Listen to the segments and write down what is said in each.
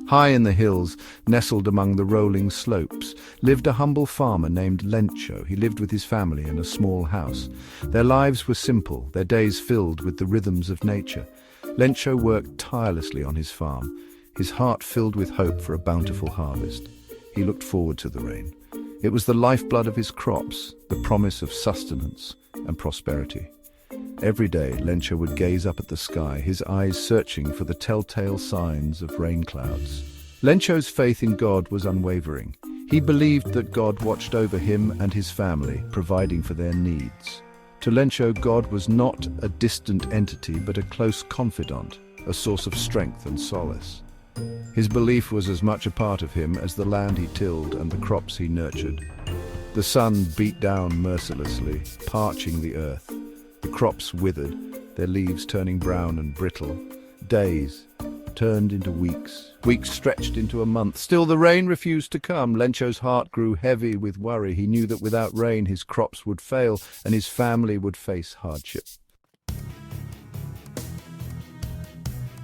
High in the hills, nestled among the rolling slopes, lived a humble farmer named Lencho. He lived with his family in a small house. Their lives were simple, their days filled with the rhythms of nature. Lencho worked tirelessly on his farm, his heart filled with hope for a bountiful harvest. He looked forward to the rain. It was the lifeblood of his crops, the promise of sustenance and prosperity. Every day, Lencho would gaze up at the sky, his eyes searching for the telltale signs of rain clouds. Lencho's faith in God was unwavering. He believed that God watched over him and his family, providing for their needs. To Lencho, God was not a distant entity, but a close confidant, a source of strength and solace. His belief was as much a part of him as the land he tilled and the crops he nurtured. The sun beat down mercilessly, parching the earth. The crops withered, their leaves turning brown and brittle. Days turned into weeks, weeks stretched into a month. Still the rain refused to come. Lencho's heart grew heavy with worry. He knew that without rain his crops would fail and his family would face hardship.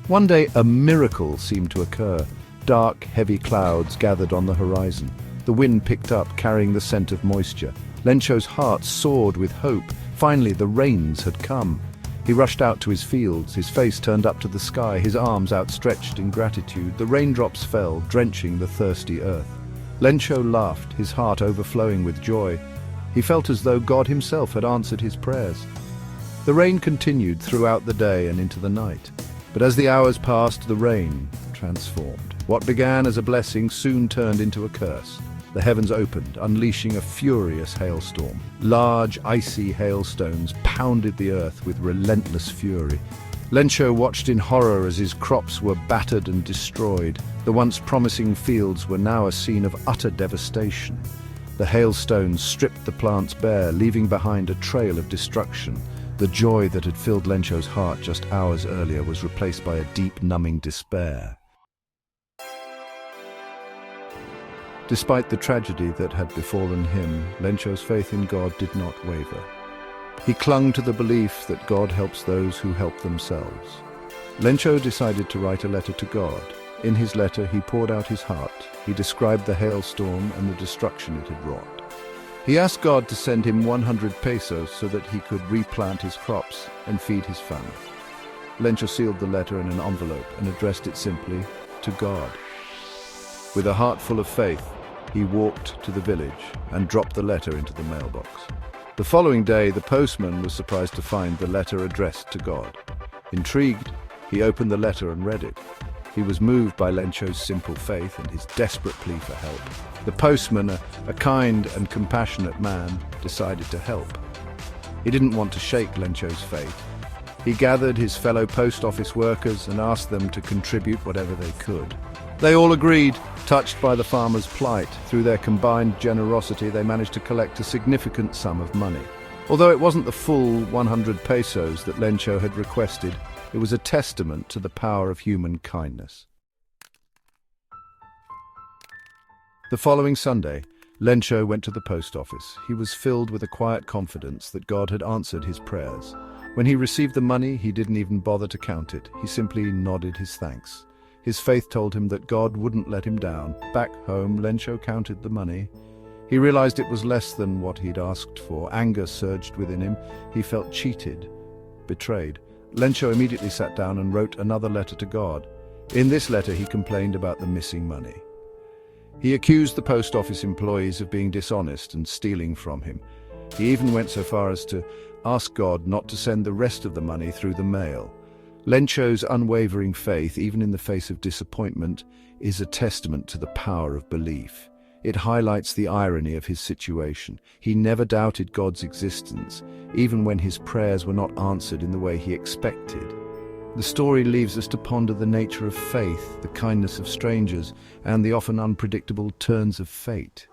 One day a miracle seemed to occur. Dark, heavy clouds gathered on the horizon. The wind picked up, carrying the scent of moisture. Lencho's heart soared with hope. Finally, the rains had come. He rushed out to his fields, his face turned up to the sky, his arms outstretched in gratitude. The raindrops fell, drenching the thirsty earth. Lencho laughed, his heart overflowing with joy. He felt as though God himself had answered his prayers. The rain continued throughout the day and into the night. But as the hours passed, the rain transformed. What began as a blessing soon turned into a curse. The heavens opened, unleashing a furious hailstorm. Large, icy hailstones pounded the earth with relentless fury. Lencho watched in horror as his crops were battered and destroyed. The once promising fields were now a scene of utter devastation. The hailstones stripped the plants bare, leaving behind a trail of destruction. The joy that had filled Lencho's heart just hours earlier was replaced by a deep, numbing despair. Despite the tragedy that had befallen him, Lencho's faith in God did not waver. He clung to the belief that God helps those who help themselves. Lencho decided to write a letter to God. In his letter, he poured out his heart. He described the hailstorm and the destruction it had wrought. He asked God to send him 100 pesos so that he could replant his crops and feed his family. Lencho sealed the letter in an envelope and addressed it simply to God. With a heart full of faith, he walked to the village and dropped the letter into the mailbox. The following day, the postman was surprised to find the letter addressed to God. Intrigued, he opened the letter and read it. He was moved by Lencho's simple faith and his desperate plea for help. The postman, a kind and compassionate man, decided to help. He didn't want to shake Lencho's faith. He gathered his fellow post office workers and asked them to contribute whatever they could. They all agreed, touched by the farmer's plight. Through their combined generosity, they managed to collect a significant sum of money. Although it wasn't the full 100 pesos that Lencho had requested, it was a testament to the power of human kindness. The following Sunday, Lencho went to the post office. He was filled with a quiet confidence that God had answered his prayers. When he received the money, he didn't even bother to count it. He simply nodded his thanks. His faith told him that God wouldn't let him down. Back home, Lencho counted the money. He realized it was less than what he'd asked for. Anger surged within him. He felt cheated, betrayed. Lencho immediately sat down and wrote another letter to God. In this letter, he complained about the missing money. He accused the post office employees of being dishonest and stealing from him. He even went so far as to ask God not to send the rest of the money through the mail. Lencho's unwavering faith, even in the face of disappointment, is a testament to the power of belief. It highlights the irony of his situation. He never doubted God's existence, even when his prayers were not answered in the way he expected. The story leaves us to ponder the nature of faith, the kindness of strangers, and the often unpredictable turns of fate.